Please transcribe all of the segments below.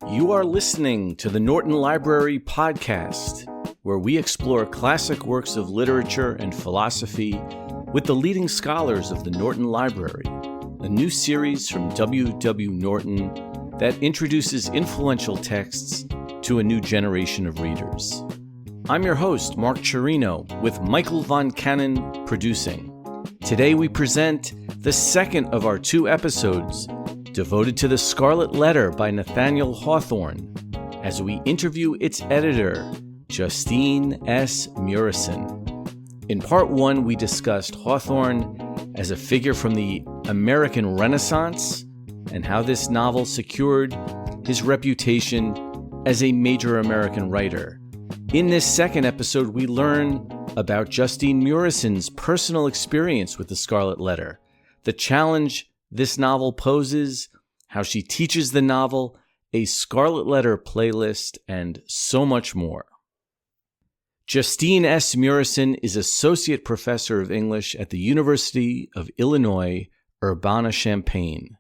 You are listening to the Norton Library podcast, where we explore classic works of literature and philosophy with the leading scholars of the Norton Library, a new series from W. Norton that introduces influential texts to a new generation of readers. I'm your host, Mark Chirino, with Michael Von Cannon producing. Today we present the second of our two episodes devoted to the Scarlet Letter by Nathaniel Hawthorne, as we interview its editor, Justine S. Murison. In part one, we discussed Hawthorne as a figure from the American Renaissance and how this novel secured his reputation as a major American writer. In this second episode, we learn about Justine Murison's personal experience with the Scarlet Letter, the challenge this novel poses, how she teaches the novel, a Scarlet Letter playlist, and so much more. Justine S. Murison is Associate Professor of English at the University of Illinois Urbana-Champaign.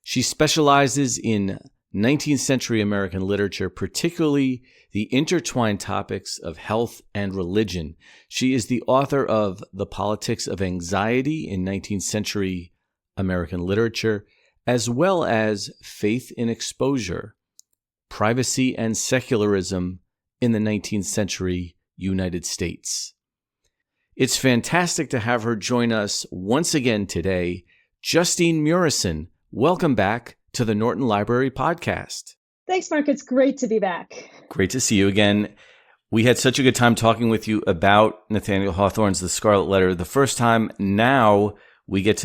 She specializes in 19th-century American literature, particularly the intertwined topics of health and religion. She is the author of The Politics of Anxiety in 19th-Century American Literature, as well as Faith in Exposure, Privacy and Secularism in the 19th-Century United States. It's fantastic to have her join us once again today. Justine Murison, welcome back to the Norton Library podcast. Thanks, Mark. It's great to be back. Great to see you again. We had such a good time talking with you about Nathaniel Hawthorne's The Scarlet Letter the first time. Now we get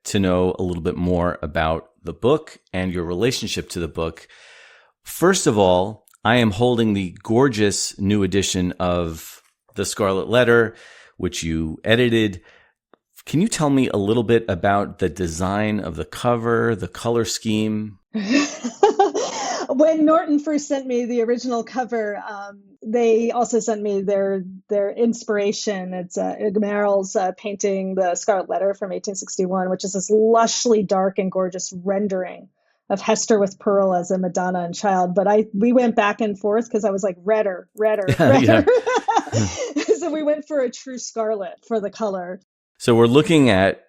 to know a little bit more about the book and your relationship to the book. First of all, I am holding the gorgeous new edition of The Scarlet Letter, which you edited. Can you tell me a little bit about the design of the cover, the color scheme? When Norton first sent me the original cover, they also sent me their inspiration. It's Merrill's painting The Scarlet Letter from 1861, which is this lushly dark and gorgeous rendering of Hester with Pearl as a Madonna and child. But we went back and forth because I was like, redder. So we went for a true scarlet for the color. So we're looking at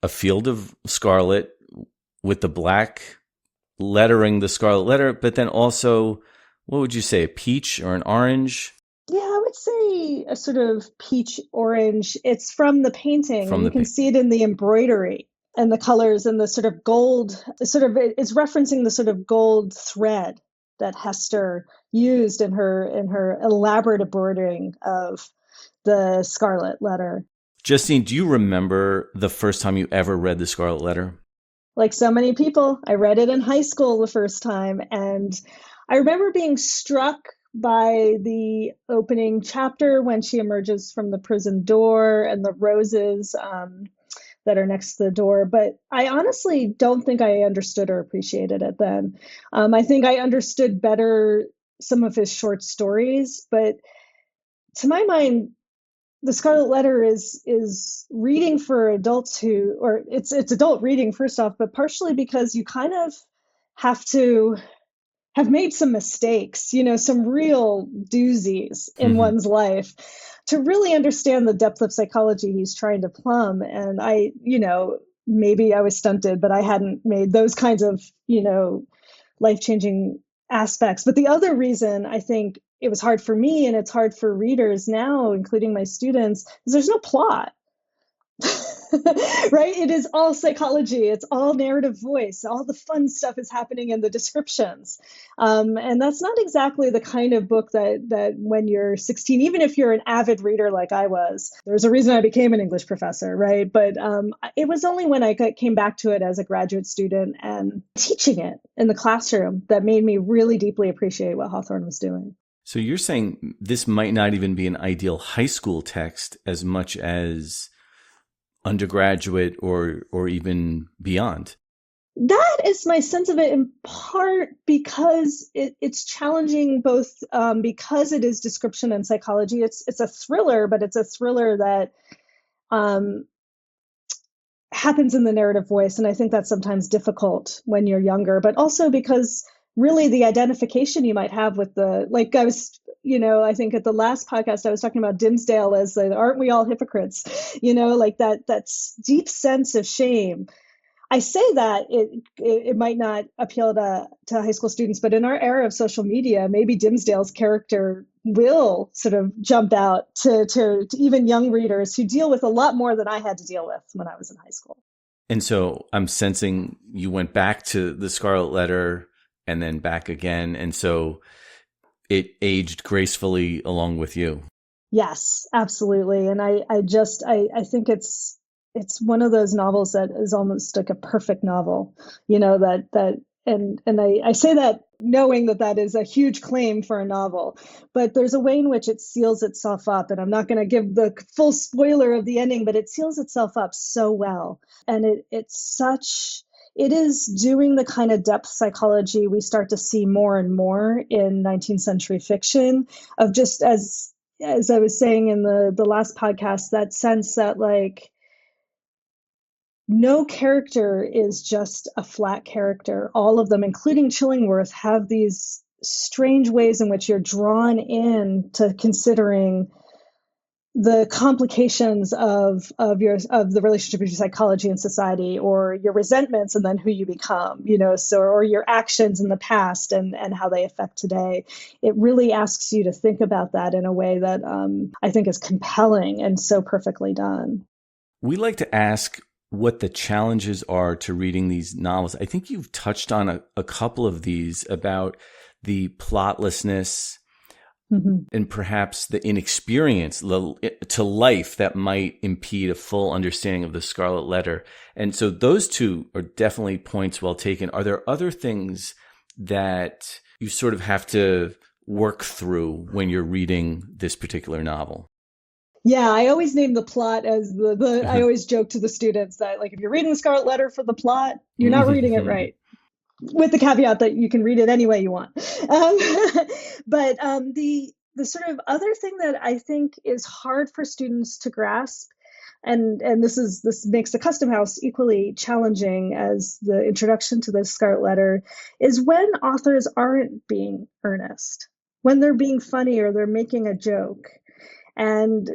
a field of scarlet with the black lettering, the Scarlet Letter, but then also, what would you say, a peach or an orange? Yeah, I would say a sort of peach orange. It's from the painting. You can see it in the embroidery and the colors and the sort of gold, it's referencing the sort of gold thread that Hester used in her elaborate embroidering of the Scarlet Letter. Justine, do you remember the first time you ever read the Scarlet Letter? Like so many people, I read it in high school the first time, and I remember being struck by the opening chapter when she emerges from the prison door and the roses that are next to the door. But I honestly don't think I understood or appreciated it then. I think I understood better some of his short stories, but to my mind, The Scarlet Letter is reading for adults or it's adult reading first off, but partially because you kind of have to have made some mistakes, some real doozies in one's life to really understand the depth of psychology he's trying to plumb. And maybe I was stunted, but I hadn't made those kinds of, life-changing aspects. But the other reason I think it was hard for me, and it's hard for readers now, including my students, is there's no plot, right? It is all psychology. It's all narrative voice. All the fun stuff is happening in the descriptions. And that's not exactly the kind of book that when you're 16, even if you're an avid reader like I was, there's a reason I became an English professor, right? But it was only when I came back to it as a graduate student and teaching it in the classroom that made me really deeply appreciate what Hawthorne was doing. So you're saying this might not even be an ideal high school text as much as undergraduate or even beyond? That is my sense of it, in part because it's challenging both because it is description and psychology. It's a thriller, but it's a thriller that happens in the narrative voice. And I think that's sometimes difficult when you're younger, but also because really the identification you might have with like I was, I think at the last podcast, I was talking about Dimmesdale as aren't we all hypocrites? Like that deep sense of shame. I say that it might not appeal to high school students, but in our era of social media, maybe Dimmesdale's character will sort of jump out to even young readers who deal with a lot more than I had to deal with when I was in high school. And so I'm sensing you went back to the Scarlet Letter and then back again. And so it aged gracefully along with you. Yes, absolutely. And I think it's one of those novels that is almost like a perfect novel, and I say that knowing that is a huge claim for a novel, but there's a way in which it seals itself up. And I'm not going to give the full spoiler of the ending, but it seals itself up so well. And it is doing the kind of depth psychology we start to see more and more in 19th century fiction, of just as I was saying in the last podcast, that sense that like no character is just a flat character. All of them, including Chillingworth, have these strange ways in which you're drawn in to considering the complications of the relationship between psychology and society, or your resentments and then who you become, or your actions in the past and how they affect today. It really asks you to think about that in a way that I think is compelling and so perfectly done. We like to ask what the challenges are to reading these novels. I think you've touched on a couple of these, about the plotlessness, mm-hmm. and perhaps the inexperience to life that might impede a full understanding of the Scarlet Letter. And so those two are definitely points well taken. Are there other things that you sort of have to work through when you're reading this particular novel? Yeah, I always name the plot as I always joke to the students that, like, if you're reading the Scarlet Letter for the plot, you're not reading it right. With the caveat that you can read it any way you want. But the sort of other thing that I think is hard for students to grasp, and this makes the Custom House equally challenging as the introduction to the Scarlet Letter, is when authors aren't being earnest, when they're being funny or they're making a joke. And,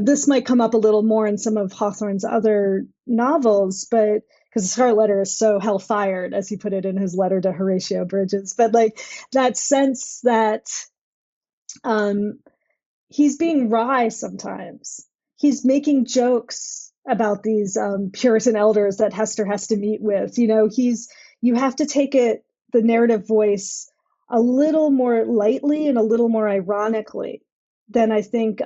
this might come up a little more in some of Hawthorne's other novels, but because the Scarlet Letter is so hell-fired, as he put it in his letter to Horatio Bridges. But like that sense that he's being wry sometimes. He's making jokes about these Puritan elders that Hester has to meet with. You have to take the narrative voice a little more lightly and a little more ironically. Then I think,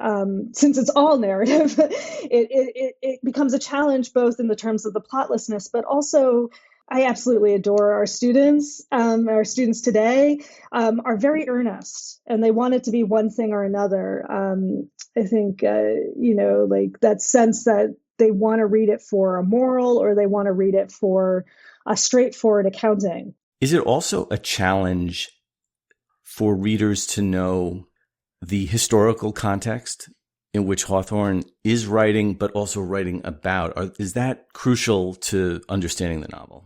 since it's all narrative, it becomes a challenge both in the terms of the plotlessness, but also I absolutely adore our students. Our students today are very earnest, and they want it to be one thing or another. I think, like that sense that they want to read it for a moral, or they want to read it for a straightforward accounting. Is it also a challenge for readers to know the historical context in which Hawthorne is writing, but also writing about? Is that crucial to understanding the novel?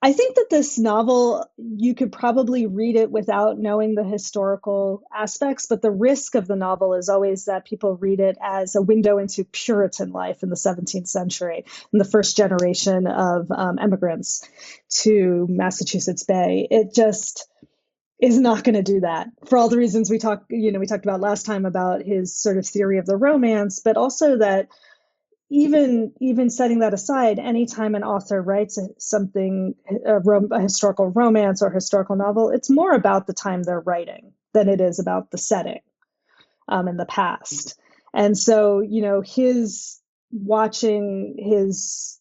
I think that this novel, you could probably read it without knowing the historical aspects, but the risk of the novel is always that people read it as a window into Puritan life in the 17th century, and the first generation of immigrants to Massachusetts Bay. It just is not going to do that, for all the reasons we talked about last time about his sort of theory of the romance, but also that even setting that aside, anytime an author writes something, a historical romance or historical novel, it's more about the time they're writing than it is about the setting in the past. And so, his watching his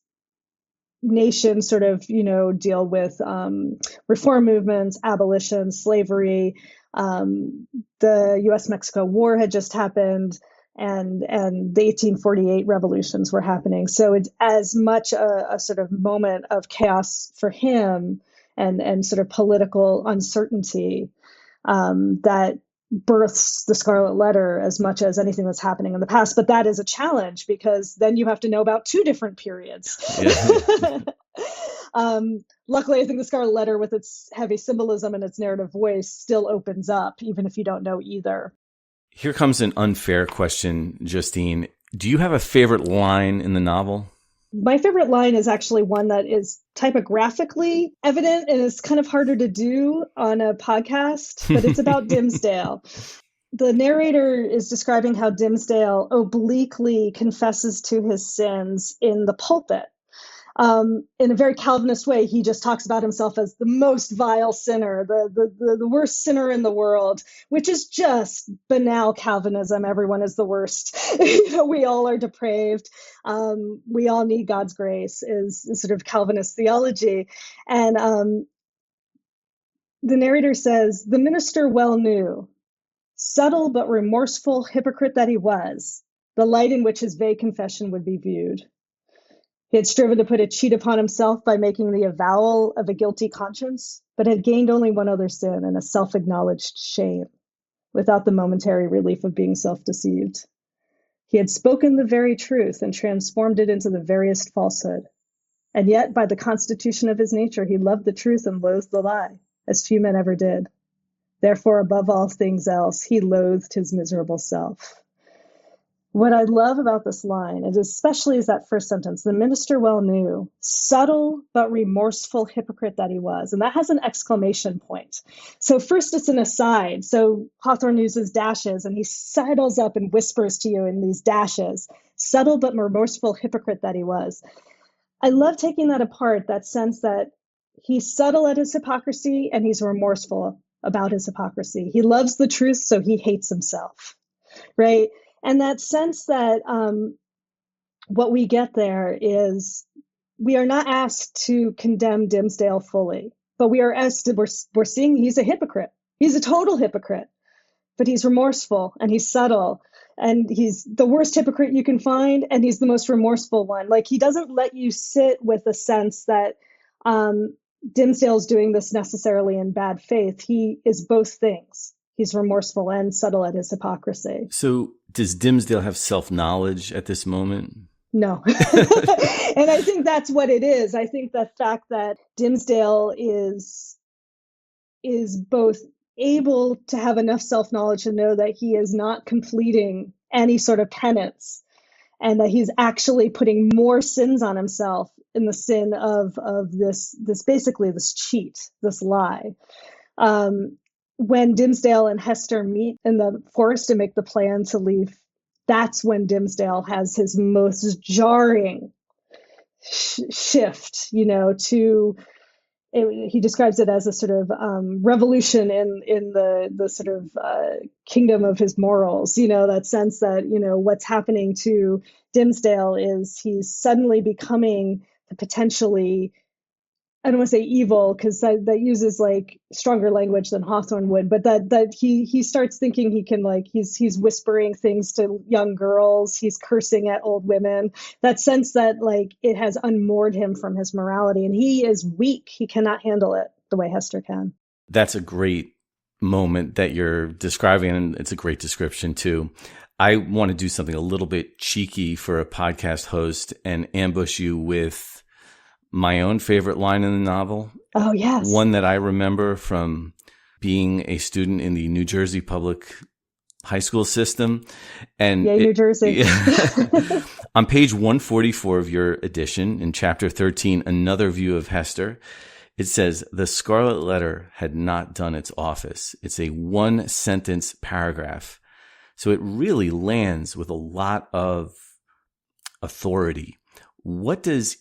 nation sort of, deal with reform movements, abolition, slavery. The U.S.-Mexico War had just happened, and the 1848 revolutions were happening. So it's as much a sort of moment of chaos for him and sort of political uncertainty that births the Scarlet Letter as much as anything that's happening in the past. But that is a challenge, because then you have to know about two different periods. Yeah. Luckily, I think the Scarlet Letter, with its heavy symbolism and its narrative voice, still opens up, even if you don't know either. Here comes an unfair question, Justine. Do you have a favorite line in the novel? My favorite line is actually one that is typographically evident and is kind of harder to do on a podcast, but it's about Dimmesdale. The narrator is describing how Dimmesdale obliquely confesses to his sins in the pulpit. In a very Calvinist way, he just talks about himself as the most vile sinner, the worst sinner in the world, which is just banal Calvinism. Everyone is the worst. We all are depraved. We all need God's grace is sort of Calvinist theology. And the narrator says, the minister well knew, subtle but remorseful hypocrite that he was, the light in which his vague confession would be viewed. He had striven to put a cheat upon himself by making the avowal of a guilty conscience, but had gained only one other sin and a self-acknowledged shame, without the momentary relief of being self-deceived. He had spoken the very truth and transformed it into the veriest falsehood. And yet, by the constitution of his nature, he loved the truth and loathed the lie, as few men ever did. Therefore, above all things else, he loathed his miserable self. What I love about this line, and especially is that first sentence, the minister well knew, subtle but remorseful hypocrite that he was. And that has an exclamation point. So first it's an aside. So Hawthorne uses dashes and he sidles up and whispers to you in these dashes, subtle but remorseful hypocrite that he was. I love taking that apart, that sense that he's subtle at his hypocrisy and he's remorseful about his hypocrisy. He loves the truth, so he hates himself, right? And that sense that what we get there is we are not asked to condemn Dimmesdale fully, but we are asked to, we're seeing he's a hypocrite. He's a total hypocrite, but he's remorseful and he's subtle and he's the worst hypocrite you can find. And he's the most remorseful one. Like he doesn't let you sit with the sense that Dimmesdale's doing this necessarily in bad faith. He is both things. He's remorseful and subtle at his hypocrisy. So does Dimmesdale have self-knowledge at this moment? No. And I think that's what it is. I think the fact that Dimmesdale is both able to have enough self-knowledge to know that he is not completing any sort of penance and that he's actually putting more sins on himself in the sin of this basically this cheat, this lie. When Dimmesdale and Hester meet in the forest to make the plan to leave, that's when Dimmesdale has his most jarring shift, he describes it as a sort of revolution in the sort of kingdom of his morals, that sense that, what's happening to Dimmesdale is he's suddenly becoming the potentially, I don't want to say evil because that uses like stronger language than Hawthorne would, but that he starts thinking he can he's whispering things to young girls, he's cursing at old women. That sense that it has unmoored him from his morality, and he is weak. He cannot handle it the way Hester can. That's a great moment that you're describing, and it's a great description too. I want to do something a little bit cheeky for a podcast host and ambush you with my own favorite line in the novel. Oh, yes. One that I remember from being a student in the New Jersey public high school system. And Yay, New Jersey. On page 144 of your edition, in chapter 13, Another View of Hester, it says, the Scarlet Letter had not done its office. It's a one-sentence paragraph. So it really lands with a lot of authority. What does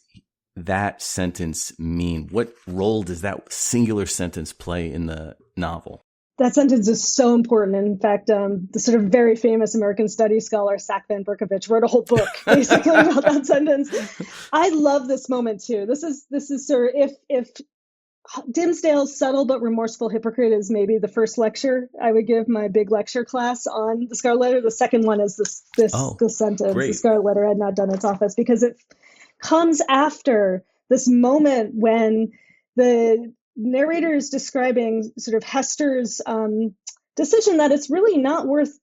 that sentence mean? What role does that singular sentence play in the novel? That sentence is so important. In fact, the sort of very famous American Studies scholar, Sack Van Berkovich, wrote a whole book basically about that sentence. I love this moment too. This is sort of, if Dimmesdale's subtle but remorseful hypocrite is maybe the first lecture I would give my big lecture class on the Scarlet Letter. The second one is this sentence, great. The Scarlet Letter had not done its office, because it comes after this moment when the narrator is describing sort of Hester's decision that it's really not worth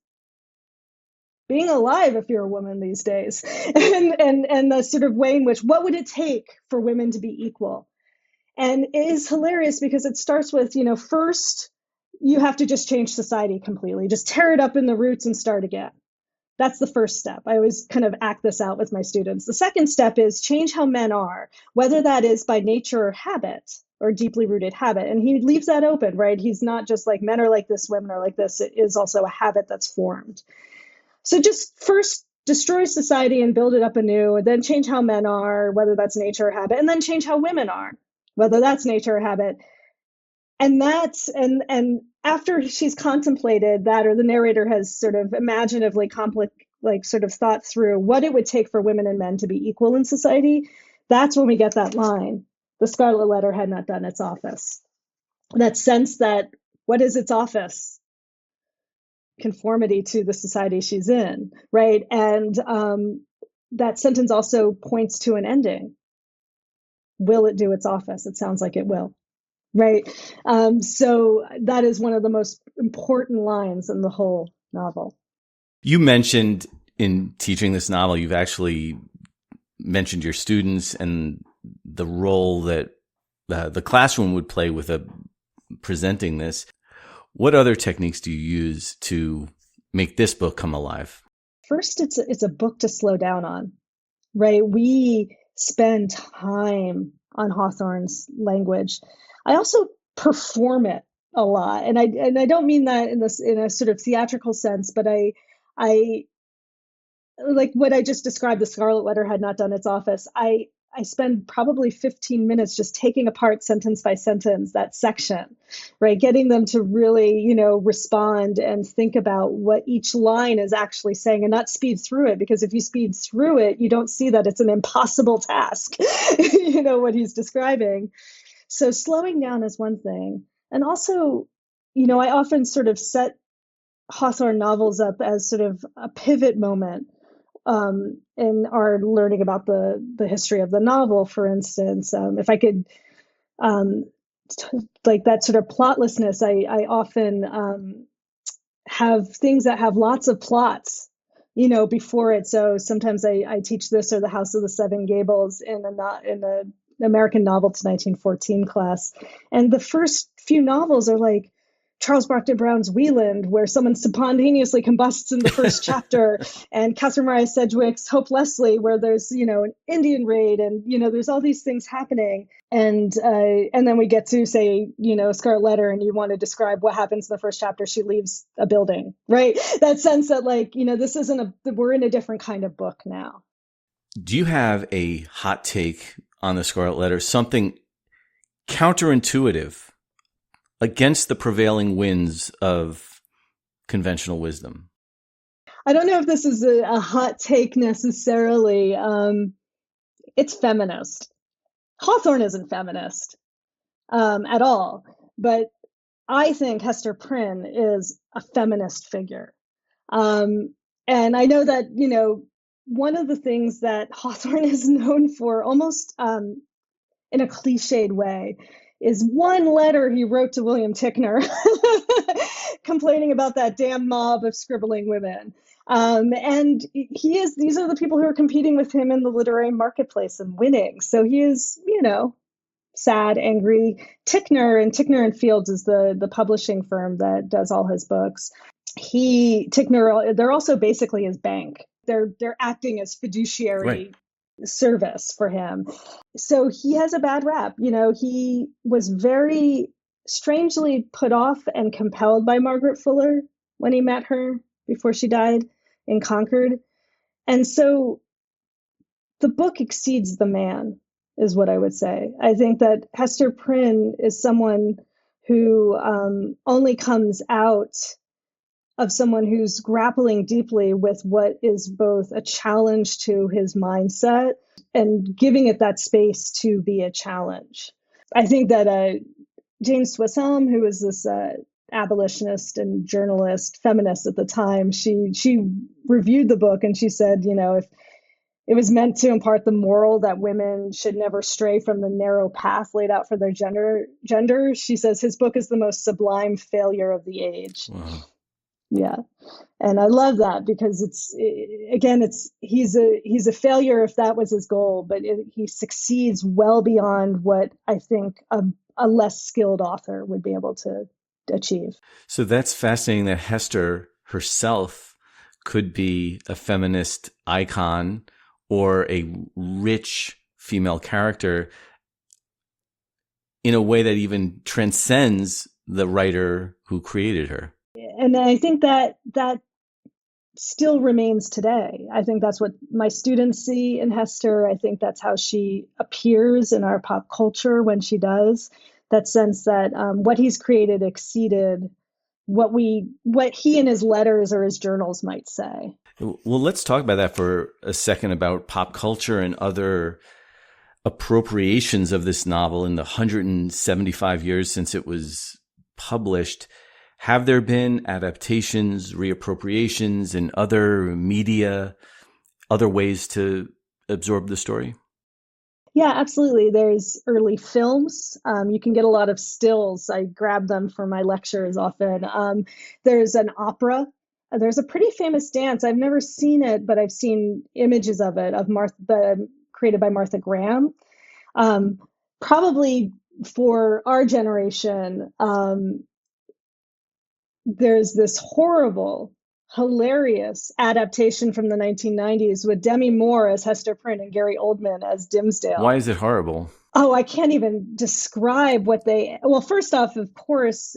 being alive if you're a woman these days, and the sort of way in which, what would it take for women to be equal? And it is hilarious because it starts with, first you have to just change society completely, just tear it up in the roots and start again. That's the first step. I always kind of act this out with my students. The second step is change how men are, whether that is by nature or habit or deeply rooted habit. And he leaves that open, right? He's not just like men are like this, women are like this. It is also a habit that's formed. So just first destroy society and build it up anew, and then change how men are, whether that's nature or habit, and then change how women are, whether that's nature or habit. And after she's contemplated that, or the narrator has sort of imaginatively sort of thought through what it would take for women and men to be equal in society, that's when we get that line, the Scarlet Letter had not done its office. That sense that, what is its office? Conformity to the society she's in, right? And that sentence also points to an ending. Will it do its office? It sounds like it will. Right. So that is one of the most important lines in the whole novel. You mentioned in teaching this novel, you've actually mentioned your students and the role that the classroom would play with presenting this. What other techniques do you use to make this book come alive? First, it's a book to slow down on, right? We spend time on Hawthorne's language. I also perform it a lot, and I don't mean that in a sort of theatrical sense, but I like what I just described. The Scarlet Letter had not done its office. I spend probably 15 minutes just taking apart sentence by sentence that section, right? Getting them to really, respond and think about what each line is actually saying and not speed through it. Because if you speed through it, you don't see that it's an impossible task, what he's describing. So slowing down is one thing. And also, I often sort of set Hawthorne novels up as sort of a pivot moment in our learning about the history of the novel, for instance. If I could, like that sort of plotlessness, I often have things that have lots of plots, before it. So sometimes I teach this or The House of the Seven Gables in a American Novel to 1914 class. And the first few novels are like Charles Brockden Brown's Wieland, where someone spontaneously combusts in the first chapter, and Catherine Maria Sedgwick's Hope Leslie, where there's, an Indian raid, and, there's all these things happening. And then we get to say, Scarlet Letter, and you want to describe what happens in the first chapter. She leaves a building, right? That sense that this isn't we're in a different kind of book now. Do you have a hot take on the Scarlet Letter, something counterintuitive against the prevailing winds of conventional wisdom? I don't know if this is a hot take necessarily. It's feminist. Hawthorne isn't feminist at all, but I think Hester Prynne is a feminist figure. And I know that, one of the things that Hawthorne is known for, almost in a cliched way, is one letter he wrote to William Ticknor complaining about that damn mob of scribbling women. And these are the people who are competing with him in the literary marketplace and winning. So he is, sad, angry. Ticknor and Fields is the publishing firm that does all his books. Ticknor, they're also basically his bank. They're acting as fiduciary right. Service for him. So he has a bad rap. He was very strangely put off and compelled by Margaret Fuller when he met her before she died in Concord. And so the book exceeds the man, is what I would say. I think that Hester Prynne is someone who only comes out of someone who's grappling deeply with what is both a challenge to his mindset and giving it that space to be a challenge. I think that Jane Swisshelm, who was this abolitionist and journalist, feminist at the time, she reviewed the book and she said, if it was meant to impart the moral that women should never stray from the narrow path laid out for their gender, she says his book is the most sublime failure of the age. Wow. Yeah. And I love that because he's a failure if that was his goal, but he succeeds well beyond what I think a less skilled author would be able to achieve. So that's fascinating that Hester herself could be a feminist icon or a rich female character in a way that even transcends the writer who created her. And I think that still remains today. I think that's what my students see in Hester. I think that's how she appears in our pop culture when she does. That sense that what he's created exceeded what he in his letters or his journals might say. Well, let's talk about that for a second, about pop culture and other appropriations of this novel in the 175 years since it was published. Have there been adaptations, reappropriations in other media, other ways to absorb the story? Yeah, absolutely. There's early films. You can get a lot of stills. I grab them for my lectures often. There's an opera. There's a pretty famous dance. I've never seen it, but I've seen images of it, created by Martha Graham. Probably for our generation, there's this horrible, hilarious adaptation from the 1990s with Demi Moore as Hester Prynne and Gary Oldman as Dimmesdale. Why is it horrible? Oh, I can't even describe well, first off, of course,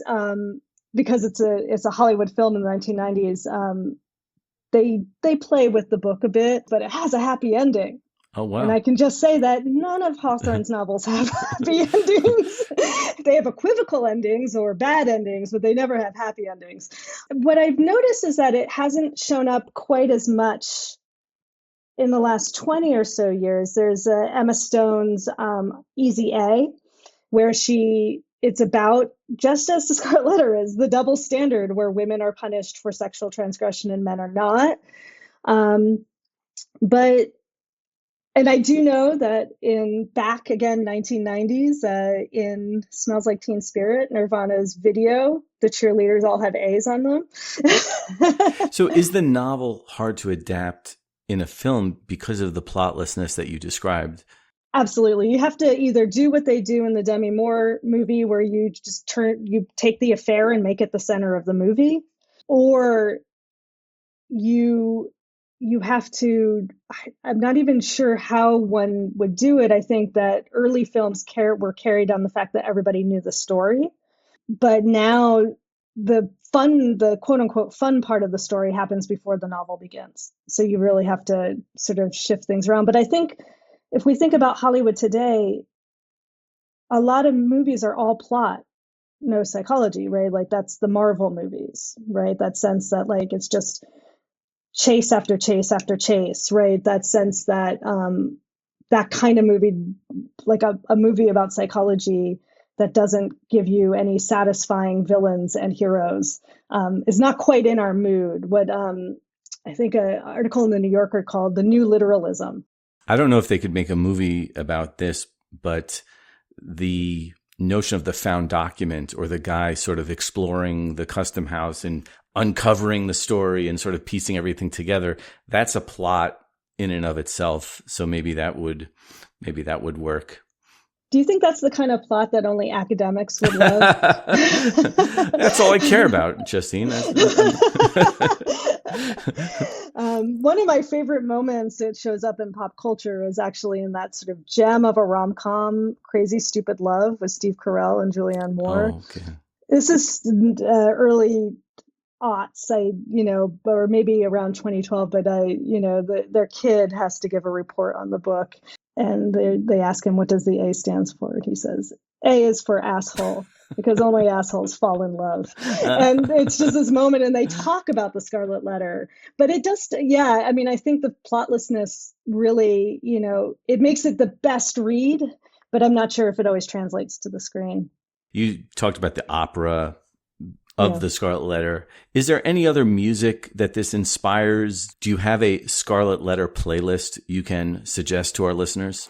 because it's a Hollywood film in the 1990s, they play with the book a bit, but it has a happy ending. Oh, wow. And I can just say that none of Hawthorne's novels have happy endings. They have equivocal endings or bad endings, but they never have happy endings. What I've noticed is that it hasn't shown up quite as much in the last 20 or so years. There's Emma Stone's Easy A, where it's about, just as the Scarlet Letter is, the double standard where women are punished for sexual transgression and men are not. And I do know that in 1990s, in Smells Like Teen Spirit, Nirvana's video, the cheerleaders all have A's on them. So is the novel hard to adapt in a film because of the plotlessness that you described? Absolutely. You have to either do what they do in the Demi Moore movie, where you take the affair and make it the center of the movie, or you have to, I'm not even sure how one would do it. I think that early films were carried on the fact that everybody knew the story. But now the quote unquote fun part of the story happens before the novel begins. So you really have to sort of shift things around. But I think if we think about Hollywood today, a lot of movies are all plot, no psychology, right? Like that's the Marvel movies, right? That sense that like it's just chase after chase after chase, right? That sense that that kind of movie, like a movie about psychology that doesn't give you any satisfying villains and heroes, is not quite in our mood. What I think an article in the New Yorker called the new literalism. I don't know if they could make a movie about this, but the notion of the found document, or the guy sort of exploring the custom house and uncovering the story and sort of piecing everything together, that's a plot in and of itself. So maybe that would work. Do you think that's the kind of plot that only academics would love? That's all I care about, Justine. One of my favorite moments that shows up in pop culture is actually in that sort of gem of a rom-com, Crazy Stupid Love, with Steve Carell and Julianne Moore. Oh, okay. This is early aughts, or maybe around 2012, but their kid has to give a report on the book, and they ask him, what does the A stands for? And he says, A is for asshole, because only assholes fall in love. And it's just this moment, and they talk about the Scarlet Letter, but it just, I think the plotlessness really, it makes it the best read, but I'm not sure if it always translates to the screen. You talked about the opera of the Scarlet Letter. Is there any other music that this inspires? Do you have a Scarlet Letter playlist you can suggest to our listeners?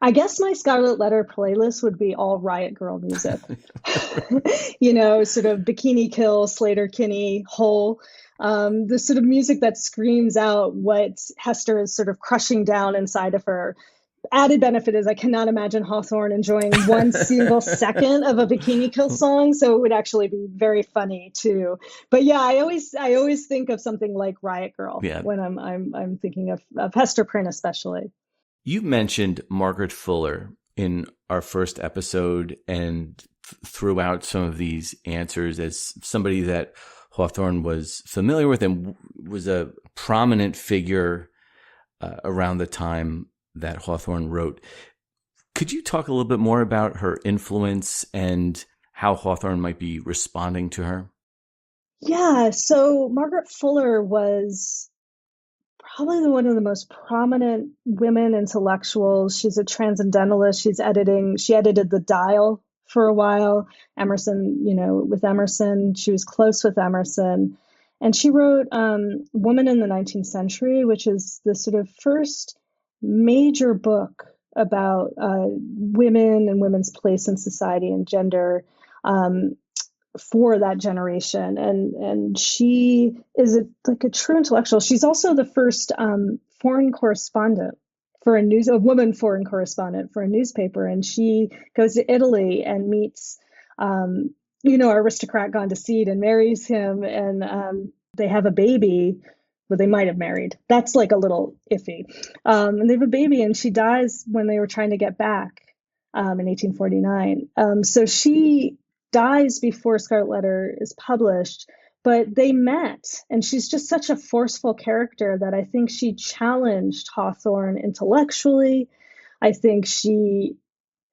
I guess my Scarlet Letter playlist would be all Riot Girl music. Sort of Bikini Kill, Slater-Kinney, Hole. The sort of music that screams out what Hester is sort of crushing down inside of her. Added benefit is I cannot imagine Hawthorne enjoying one single second of a Bikini Kill song, so it would actually be very funny too. But yeah, I always think of something like Riot Girl when I'm thinking of Hester Prynne especially. You mentioned Margaret Fuller in our first episode and throughout some of these answers as somebody that Hawthorne was familiar with and was a prominent figure around the time that Hawthorne wrote. Could you talk a little bit more about her influence and how Hawthorne might be responding to her? Yeah, so Margaret Fuller was probably one of the most prominent women intellectuals. She's a transcendentalist. She edited The Dial for a while. Emerson, with Emerson, she was close with Emerson. And she wrote Woman in the 19th Century, which is the sort of first major book about women and women's place in society and gender for that generation. And she is a true intellectual. She's also the first foreign correspondent for a woman foreign correspondent for a newspaper. And she goes to Italy and meets, aristocrat gone to seed and marries him. And they have a baby. Well, they might have married. That's like a little iffy. And they have a baby, and she dies when they were trying to get back in 1849. So she dies before Scarlet Letter is published, but they met, and she's just such a forceful character that I think she challenged Hawthorne intellectually. I think she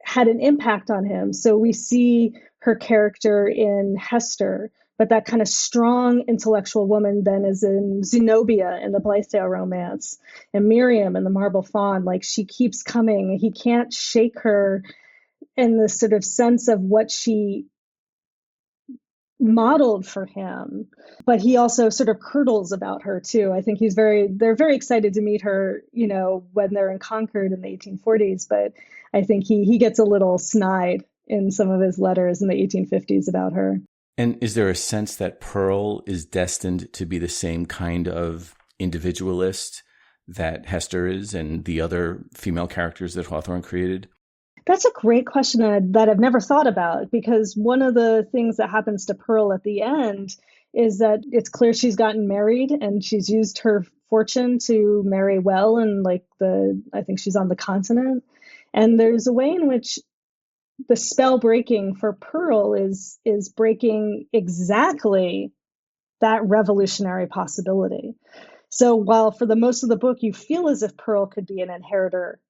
had an impact on him. So we see her character in Hester, but that kind of strong intellectual woman then is in Zenobia in the Blithedale romance, and Miriam in the Marble Fawn. Like, she keeps coming. He can't shake her in the sort of sense of what she modeled for him, but he also sort of curdles about her too. I think they're very excited to meet her, when they're in Concord in the 1840s, but I think he gets a little snide in some of his letters in the 1850s about her. And is there a sense that Pearl is destined to be the same kind of individualist that Hester is and the other female characters that Hawthorne created? That's a great question that I've never thought about, because one of the things that happens to Pearl at the end is that it's clear she's gotten married and she's used her fortune to marry well, and I think she's on the continent. And there's a way in which the spell breaking for Pearl is breaking exactly that revolutionary possibility. So while for the most of the book you feel as if Pearl could be an inheritor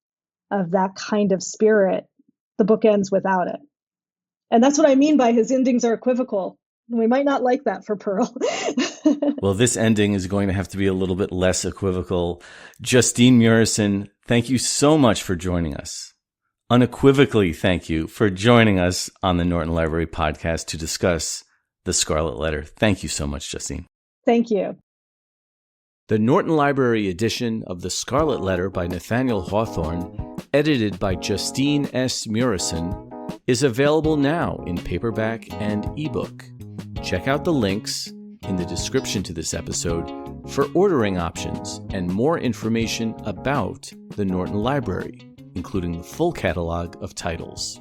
of that kind of spirit, the book ends without it. And that's what I mean by his endings are equivocal. We might not like that for Pearl. Well, this ending is going to have to be a little bit less equivocal. Justine Murison, thank you so much for joining us. Unequivocally, thank you for joining us on the Norton Library podcast to discuss the Scarlet Letter. Thank you so much, Justine. Thank you. The Norton Library edition of The Scarlet Letter by Nathaniel Hawthorne, edited by Justine S. Murison, is available now in paperback and ebook. Check out the links in the description to this episode for ordering options and more information about the Norton Library, including the full catalog of titles.